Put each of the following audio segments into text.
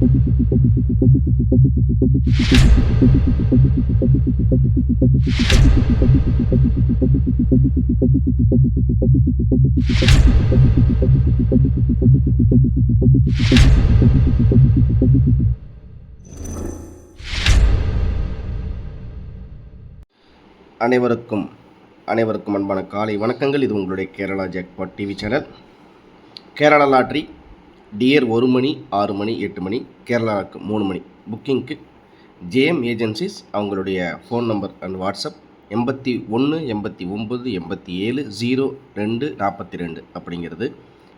அனைவருக்கும் அன்பான காலை வணக்கங்கள். இது உங்களுடைய Kerala jackpot TV channel. Kerala lottery dear 1 மணி 6 மணி 8 மணி, கேரளாவுக்கு 3 மணி புக்கிங்க்கு ஜேஎம் ஏஜென்சிஸ் அவங்களுடைய ஃபோன் நம்பர் அண்ட் வாட்ஸ்அப் 81 89 87 02 42 அப்படிங்கிறது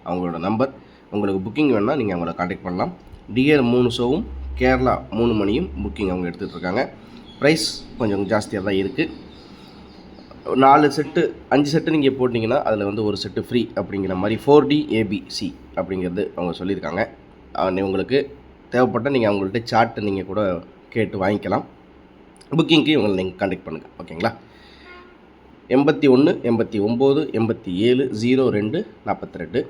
அவங்களோட நம்பர். உங்களுக்கு புக்கிங் வேணால் நீங்கள் அவங்கள காண்டாக்ட் பண்ணலாம். டியர் 3 ஷோவும் கேரளா 3 மணியும் புக்கிங் அவங்க எடுத்துகிட்டு இருக்காங்க. ப்ரைஸ் கொஞ்சம் ஜாஸ்தியாக தான் இருக்குது. 4 செட்டு 5 செட்டு நீங்கள் போட்டிங்கன்னா அதில் வந்து ஒரு செட்டு ஃப்ரீ அப்படிங்கிற மாதிரி 4D ABC அப்படிங்கிறது அவங்க சொல்லியிருக்காங்க. உங்களுக்கு தேவைப்பட்டால் நீங்கள் அவங்கள்ட்ட சார்ட்டு நீங்கள் கூட கேட்டு வாங்கிக்கலாம். புக்கிங்க்கு இவங்களை நீங்கள் காண்டாக்ட் பண்ணுங்கள். ஓகேங்களா? 81 89 87 02 42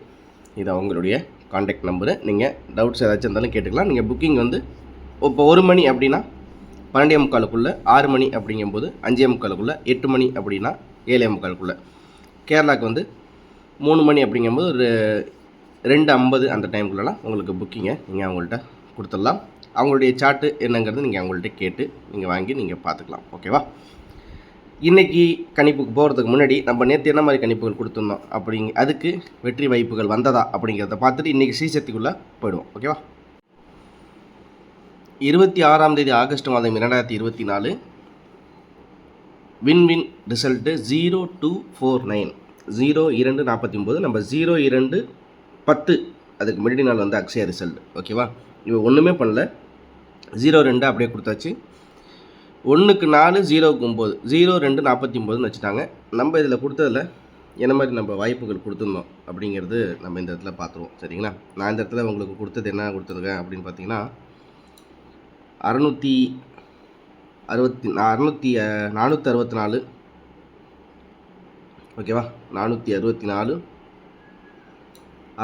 இது அவங்களுடைய காண்டாக்ட் நம்பரு. நீங்கள் டவுட்ஸ் ஏதாச்சும் இருந்தாலும் கேட்டுக்கலாம். நீங்கள் புக்கிங் வந்து இப்போ 1 மணி அப்படின்னா 12:45 6 மணி அப்படிங்கும்போது 5:45 8 மணி அப்படின்னா 7:45. கேரளாவுக்கு வந்து 3 மணி அப்படிங்கும்போது ஒரு 2:50 அந்த டைமுக்குள்ளலாம் உங்களுக்கு புக்கிங்கை நீங்கள் அவங்கள்ட்ட கொடுத்துடலாம். அவங்களுடைய சார்ட்டு என்னங்கிறது நீங்கள் அவங்கள்ட்ட கேட்டு நீங்கள் வாங்கி நீங்கள் பார்த்துக்கலாம். ஓகேவா? இன்றைக்கி கணிப்புக்கு போகிறதுக்கு முன்னாடி நம்ம நேற்று என்ன மாதிரி கணிப்புகள் கொடுத்துருந்தோம் அதுக்கு வெற்றி வாய்ப்புகள் வந்ததா அப்படிங்கிறத பார்த்துட்டு இன்றைக்கி ஸ்ரீசக்திக்குள்ளே போயிடுவோம். ஓகேவா? 26ஆம் தேதி ஆகஸ்ட் மாதம் 2024 வின் ரிசல்ட்டு 0249 0249. நம்ம 0210 அதுக்கு முன்னாடி நாள் வந்து அக்ஷயா ரிசல்ட். ஓகேவா? இவன் ஒன்றுமே பண்ணல, 02 அப்படியே கொடுத்தாச்சு. 1க்கு 4 0க்கு 9 0249 வச்சுட்டாங்க. நம்ம இதில் கொடுத்ததில் என்ன மாதிரி நம்ம வாய்ப்புகள் கொடுத்துருந்தோம் அப்படிங்கிறது நம்ம இந்த இடத்துல பார்த்துருவோம். சரிங்களா? நான் இந்த இடத்துல உங்களுக்கு கொடுத்தது என்ன கொடுத்துருக்கேன் அப்படின்னு பார்த்தீங்கன்னா 464 ஓகேவா? 464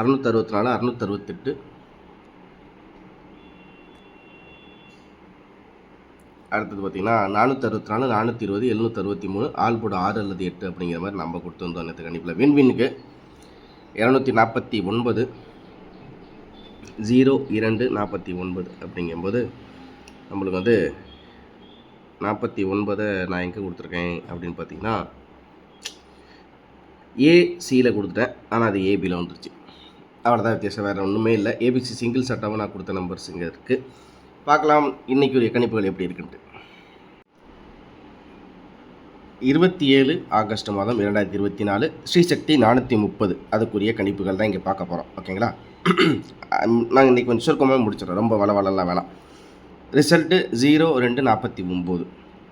664 668 அடுத்தது பார்த்திங்கன்னா 464 420 763 ஆல் போட 6 அல்லது 8 அப்படிங்கிற மாதிரி நம்ம கொடுத்துருந்தோம் நேற்று கண்டிப்பில். வின்வின்னுக்கு 249 0249 அப்படிங்கும்போது நம்மளுக்கு வந்து 49 நான் எங்கே கொடுத்துருக்கேன் அப்படின்னு பார்த்தீங்கன்னா ஏசியில் கொடுத்துட்டேன். ஆனால் அது ஏபியில் வந்துருச்சு. அவ்வளோதான் வித்தியாசம், வேறு ஒன்றுமே இல்லை. ஏபிசி சிங்கிள் செட்டாகவும் நான் கொடுத்த நம்பர்ஸ் இங்கே இருக்குது. பார்க்கலாம் இன்றைக்குரிய கணிப்புகள் எப்படி இருக்குன்ட்டு. 27 ஆகஸ்ட் மாதம் 2024 ஸ்ரீசக்தி 430 அதுக்குரிய கணிப்புகள் தான் இங்கே பார்க்க போகிறோம். ஓகேங்களா? நாங்கள் இன்றைக்கி கொஞ்சம் சுருக்கமாக முடிச்சிடறோம், ரொம்ப வளவலாம் வேணாம். ரிசல்ட்டு 0249.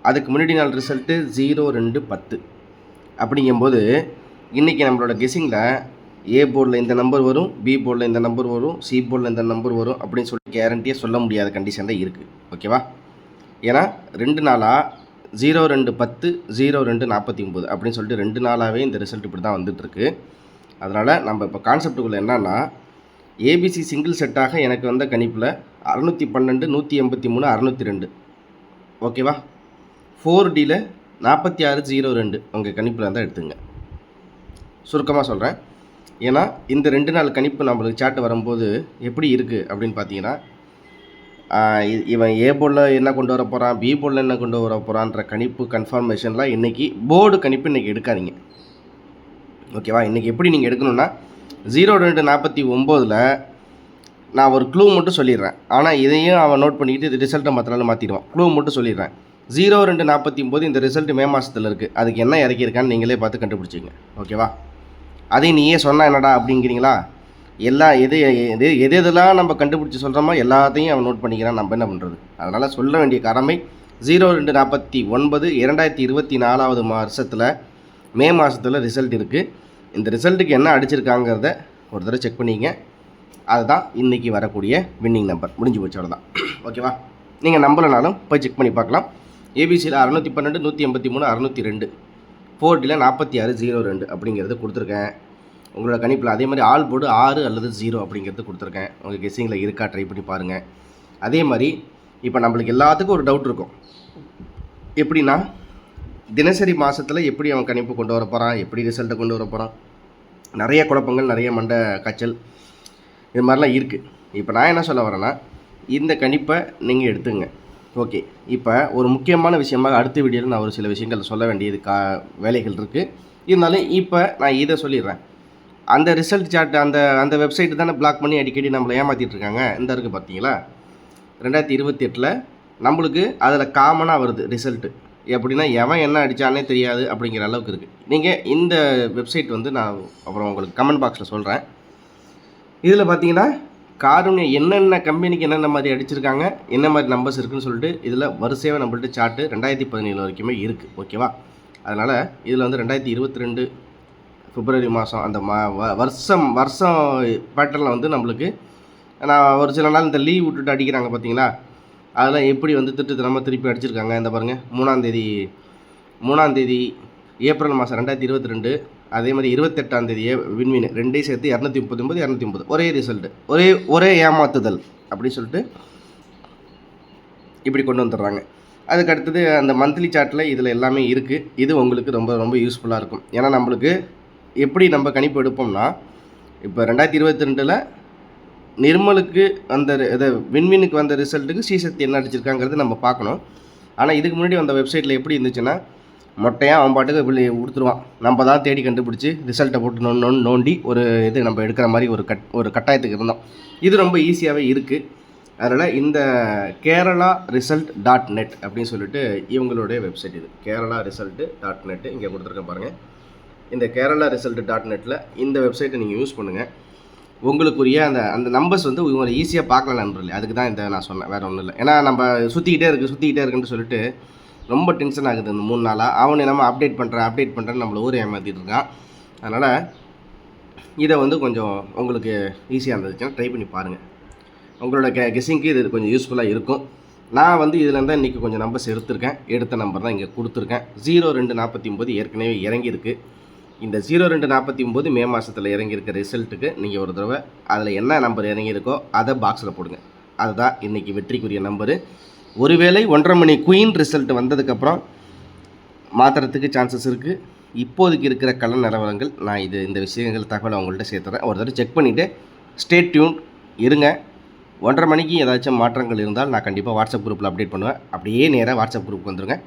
அதுக்கு முன்னாடி நாள் ரிசல்ட்டு 0210 அப்படிங்கும்போது இன்றைக்கி நம்மளோட கெஸ்ஸிங்கில் ஏ போர்டில் இந்த நம்பர் வரும், பி போர்டில் இந்த நம்பர் வரும், சி போர்டில் இந்த நம்பர் வரும் அப்படின்னு சொல்லி கேரண்டியாக சொல்ல முடியாத கண்டிஷன் தான் இருக்குது. ஓகேவா? ஏன்னா 2 நாளாக 0210 0249 அப்படின்னு சொல்லிட்டு 2 நாளாகவே இந்த ரிசல்ட் இப்படி தான் வந்துட்டுருக்கு. அதனால் நம்ம இப்போ கான்செப்டுக்குள்ளே என்னன்னா ஏபிசி சிங்கிள் செட்டாக எனக்கு வந்த கணிப்பில் 612 183 602. ஓகேவா? 4Dயில் 4602 உங்கள் கணிப்பில் இருந்தால் எடுத்துங்க. சுருக்கமாக சொல்கிறேன், ஏன்னா இந்த 2 நாள் கணிப்பு நம்மளுக்கு சாட்டு வரும்போது எப்படி இருக்குது அப்படின்னு பார்த்தீங்கன்னா இவன் ஏ போர்டில் என்ன கொண்டு வர போகிறான், பி போர்டில் என்ன கொண்டு வர போகிறான்ற கணிப்பு கன்ஃபர்மேஷன்லாம் இன்றைக்கி போர்டு கணிப்பு இன்றைக்கி எடுக்காதீங்க. ஓகேவா? இன்றைக்கி எப்படி நீங்கள் எடுக்கணும்னா 0249 நான் ஒரு க்ளூ மட்டும் சொல்லிடுறேன். ஆனால் இதையும் அவன் நோட் பண்ணிக்கிட்டு இது ரிசல்ட்டை மற்றனாலும் மாற்றிடுவான். க்ளூ மட்டும் சொல்லிடுறேன். 0249 இந்த ரிசல்ட் மே மாதத்தில் இருக்குது. அதுக்கு என்ன இறக்கியிருக்கான்னு நீங்களே பார்த்து கண்டுபிடிச்சிங்க. ஓகேவா? அதை நீயே சொன்னால் என்னடா அப்படிங்கிறீங்களா? எதெல்லாம் நம்ம கண்டுபிடிச்சி சொல்கிறோமோ எல்லாத்தையும் அவன் நோட் பண்ணிக்கிறான். நம்ம என்ன பண்ணுறது? அதனால் சொல்ல வேண்டிய கடமை 0249 2024 வருஷத்தில் மே மாதத்தில் ரிசல்ட் இருக்குது. இந்த ரிசல்ட்டுக்கு என்ன அடிச்சிருக்காங்கிறத ஒரு தடவை செக் பண்ணிங்க. அதுதான் இன்றைக்கி வரக்கூடிய வின்னிங் நம்பர். முடிஞ்சு போச்சு, அவ்வளோதான். ஓகேவா? நீங்கள் நம்பலனாலும் போய் செக் பண்ணி பார்க்கலாம். ஏபிசியில் 612 183 602 4Dயில் 4602 அப்படிங்கிறது கொடுத்துருக்கேன். உங்களோட கணிப்பில் அதே மாதிரி ஆல் போர்டு 6 அல்லது 0 அப்படிங்கிறது கொடுத்துருக்கேன். உங்கள் கெஸ்ஸிங்கில் இருக்கா ட்ரை பண்ணி பாருங்கள். அதே மாதிரி இப்போ நம்மளுக்கு எல்லாத்துக்கும் ஒரு டவுட் இருக்கும். எப்படின்னா, தினசரி மாதத்தில் எப்படி அவன் கணிப்பு கொண்டு வர போகிறான், எப்படி ரிசல்ட்டை கொண்டு வர போகிறான், நிறைய குழப்பங்கள், நிறைய மண்டை காய்ச்சல், இது மாதிரிலாம் இருக்குது. இப்போ நான் என்ன சொல்ல வரேன்னா, இந்த கணிப்பை நீங்கள் எடுத்துங்க. ஓகே, இப்போ ஒரு முக்கியமான விஷயமாக அடுத்த வீடியோவில் நான் ஒரு சில விஷயங்கள் சொல்ல வேண்டியது வேலைகள் இருக்குது. இருந்தாலும் இப்போ நான் இதை சொல்லிடுறேன். அந்த ரிசல்ட் சார்ட் அந்த வெப்சைட்டு தானே பிளாக் பண்ணி அடிக்கடி நம்மளை ஏமாற்றிட்டு இருக்காங்க. இந்த இருக்குது பார்த்தீங்களா, 2028 நம்மளுக்கு அதில் காமனாக வருது ரிசல்ட்டு. எப்படின்னா எவன் என்ன அடித்தானே தெரியாது அப்படிங்கிற அளவுக்கு இருக்குது. நீங்கள் இந்த வெப்சைட் வந்து நான் அப்புறம் உங்களுக்கு கமெண்ட் பாக்ஸில் சொல்கிறேன். இதில் பார்த்தீங்கன்னா காருண்யம் என்னென்ன கம்பெனிக்கு என்னென்ன மாதிரி அடிச்சிருக்காங்க, என்ன மாதிரி நம்பர்ஸ் இருக்குதுன்னு சொல்லிட்டு இதில் வரிசையாக நம்மள்ட்ட சார்ட்டு 2017 வரைக்குமே இருக்குது. ஓகேவா? அதனால் இதில் வந்து 2022 பிப்ரவரி மாதம் அந்த வருஷம் பேட்டர்னில் வந்து நம்மளுக்கு நான் ஒரு சில நாள் இந்த லீவ் விட்டுட்டு அடிக்கிறாங்க பார்த்தீங்களா, அதெல்லாம் எப்படி வந்து திட்டத்தனமாக திருப்பி அடிச்சிருக்காங்க. இந்த பாருங்கள், 3ஆம் தேதி ஏப்ரல் மாதம் 2022, அதே மாதிரி 28ஆம் தேதி விண்மீன், ரெண்டையும் சேர்த்து 239 230 ஒரே ரிசல்ட்டு, ஒரே ஏமாத்துதல் அப்படின்னு சொல்லிட்டு இப்படி கொண்டு வந்துடுறாங்க. அதுக்கு அடுத்தது அந்த மந்த்லி சார்ட்டில் இதில் எல்லாமே இருக்குது. இது உங்களுக்கு ரொம்ப ரொம்ப யூஸ்ஃபுல்லாக இருக்கும். ஏன்னா நம்மளுக்கு எப்படி நம்ம கணிப்பு எடுப்போம்னா, இப்போ 2022 நிர்மலுக்கு அந்த இதை விண்மீனுக்கு வந்த ரிசல்ட்டுக்கு ஸ்ரீசக்தி என்ன அடிச்சிருக்காங்கிறது நம்ம பார்க்கணும். ஆனால் இதுக்கு முன்னாடி அந்த வெப்சைட்டில் எப்படி இருந்துச்சுன்னா, மொட்டையாக அவன் பாட்டுக்கு இப்படி கொடுத்துருவான். நம்ம தான் தேடி கண்டுபிடிச்சி ரிசல்ட்டை போட்டு நோண்டி ஒரு இது நம்ம எடுக்கிற மாதிரி ஒரு கட்டாயத்துக்கு இருந்தோம். இது ரொம்ப ஈஸியாகவே இருக்குது. அதனால் இந்த kerala-result.net அப்படின்னு சொல்லிட்டு இவங்களுடைய வெப்சைட் இது. kerala-result.net இங்கே கொடுத்துருக்கேன் பாருங்கள். இந்த kerala-result.netல இந்த வெப்சைட்டை நீங்கள் யூஸ் பண்ணுங்கள். உங்களுக்குரிய அந்த நம்பர்ஸ் வந்து உங்களை ஈஸியாக பார்க்கலாம் நண்பர்களே. அதுக்கு தான் இந்த நான் சொன்னேன், வேறு ஒன்றும் இல்லை. ஏன்னா நம்ம சுற்றிக்கிட்டே இருக்குன்னு சொல்லிட்டு ரொம்ப டென்ஷன் ஆகுது இந்த 3 நாளாக. அவனை நம்ம அப்டேட் பண்ணுறேன்னு நம்மளை ஊரை ஏமாற்றிட்டு இருக்கான். அதனால் இதை வந்து கொஞ்சம் உங்களுக்கு ஈஸியாக இருந்துச்சுன்னா ட்ரை பண்ணி பாருங்கள். உங்களோட கெஸ்ஸிங்க்கு இது கொஞ்சம் யூஸ்ஃபுல்லாக இருக்கும். நான் வந்து இதில் தான் இன்றைக்கி கொஞ்சம் நம்பர்ஸ் எடுத்த நம்பர் தான் இங்கே கொடுத்துருக்கேன். 0249 ஏற்கனவே இறங்கியிருக்கு. இந்த 0249 மே மாதத்தில் இறங்கியிருக்க ரிசல்ட்டுக்கு நீங்கள் ஒரு தடவை அதில் என்ன நம்பர் இறங்கியிருக்கோ அதை பாக்ஸில் போடுங்க. அதுதான் இன்றைக்கி வெற்றிக்குரிய நம்பரு. ஒருவேளை 1:30 மணி குயின் ரிசல்ட் வந்ததுக்கப்புறம் மாற்றுறதுக்கு சான்சஸ் இருக்குது. இப்போதைக்கு இருக்கிற கலன் நிலவரங்கள் நான் இந்த விஷயங்கள் தகவலை அவங்கள்ட்ட சேர்த்துறேன். ஒரு தடவை செக் பண்ணிவிட்டு ஸ்டே டியூன் இருங்க. 1:30 மணிக்கு ஏதாச்சும் மாற்றங்கள் இருந்தால் நான் கண்டிப்பாக வாட்ஸ்அப் குரூப்பில் அப்டேட் பண்ணுவேன். அப்படியே நேராக வாட்ஸ்அப் குரூப்புக்கு வந்துடுங்க.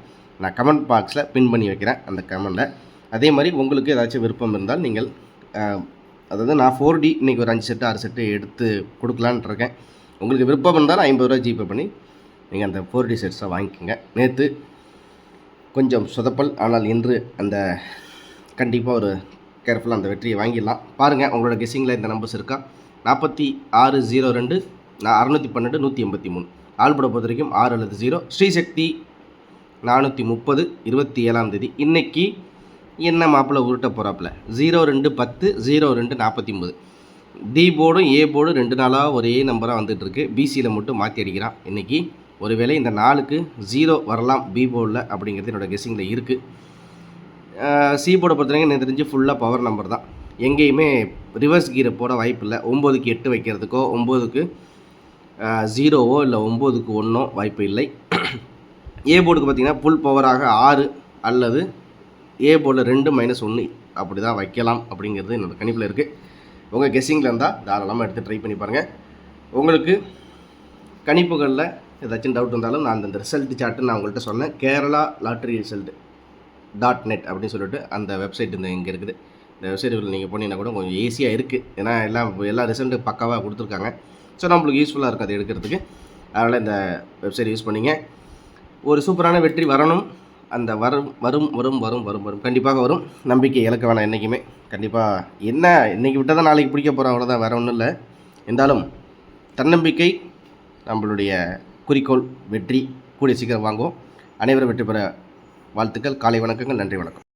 நான் கமெண்ட் பாக்ஸில் பின் பண்ணி வைக்கிறேன் அந்த கமெண்ட்டில். அதே மாதிரி உங்களுக்கு ஏதாச்சும் விருப்பம் இருந்தால் நீங்கள் அதாவது நான் 4D இன்றைக்கி ஒரு 5 செட்டு 6 செட்டு எடுத்து கொடுக்கலான்னு இருக்கேன். உங்களுக்கு விருப்பம் இருந்தால் 50 ரூபா ஜிபே பண்ணி நீங்கள் அந்த 4D செட்ஸை வாங்கிக்கோங்க. நேற்று கொஞ்சம் சொதப்பல், ஆனால் இன்று அந்த கண்டிப்பாக ஒரு கேர்ஃபுல்லாக அந்த வெற்றியை வாங்கிடலாம். பாருங்கள் உங்களோட கெஸ்ஸிங்கில் இந்த நம்பர்ஸ் இருக்கா. 4602 612 183 ஆல்பட பொறுத்த வரைக்கும் 6 அல்லது 0. ஸ்ரீசக்தி 430 27ஆம் தேதி. இன்றைக்கி என்ன மாப்பிள்ளை உருட்ட போகிறாப்புல 0210 02 49. டி போர்டும் ஏ போர்டும் 2 நாளாக ஒரே நம்பராக வந்துட்டுருக்கு. பிசியில் மட்டும் மாற்றி அடிக்கிறான். இன்றைக்கி ஒருவேளை இந்த 4க்கு 0 வரலாம் பி போர்டில் அப்படிங்கிறது என்னோடய கெஸ்ஸிங்கில் இருக்குது. சி போர்டை பொறுத்தவரைக்கும் எனக்கு தெரிஞ்சு ஃபுல்லாக பவர் நம்பர் தான். எங்கேயுமே ரிவர்ஸ் கீரை போட வாய்ப்பு இல்லை. 9க்கு 8 வைக்கிறதுக்கோ 9க்கு 0வோ இல்லை 9க்கு 1 வாய்ப்பு இல்லை. ஏ போர்டுக்கு பார்த்திங்கன்னா ஃபுல் பவராக 6 அல்லது ஏ போர்டில் 2 -1 அப்படி தான் வைக்கலாம் அப்படிங்கிறது என்னோடய கணிப்பில் இருக்குது. உங்கள் கெஸ்ஸிங்கில் இருந்தால் தாராளமாக எடுத்து ட்ரை பண்ணி பாருங்கள். உங்களுக்கு கணிப்புகளில் ஏதாச்சும் டவுட் இருந்தாலும் நான் அந்த ரிசல்ட் சார்ட்டு நான் உங்கள்கிட்ட சொன்னேன். kerala-result.net அப்படின்னு சொல்லிட்டு அந்த வெப்சைட் இங்கே இருக்குது. இந்த வெப்சைட்டுகளில் நீங்கள் போனீங்கன்னா கூட கொஞ்சம் ஈஸியாக இருக்குது. ஏன்னா எல்லா ரிசல்ட்டும் பக்காவாக கொடுத்துருக்காங்க. ஸோ நம்மளுக்கு யூஸ்ஃபுல்லாக இருக்குது அதை எடுக்கிறதுக்கு. அதனால் இந்த வெப்சைட் யூஸ் பண்ணிங்க. ஒரு சூப்பரான வெற்றி வரணும். அந்த வரும் கண்டிப்பாக வரும். நம்பிக்கை இழக்க வேணாம் என்றைக்குமே. கண்டிப்பாக என்ன இன்றைக்கி விட்டால் தான் நாளைக்கு பிடிக்க போகிறோம், அவ்வளோதான், வேறு ஒன்றும் இல்லை. இருந்தாலும் தன்னம்பிக்கை நம்மளுடைய குறிக்கோள். வெற்றி கூடிய சீக்கிரம் வாங்குவோம். அனைவரும் வெற்றி பெற வாழ்த்துக்கள். காலை வணக்கங்கள். நன்றி, வணக்கம்.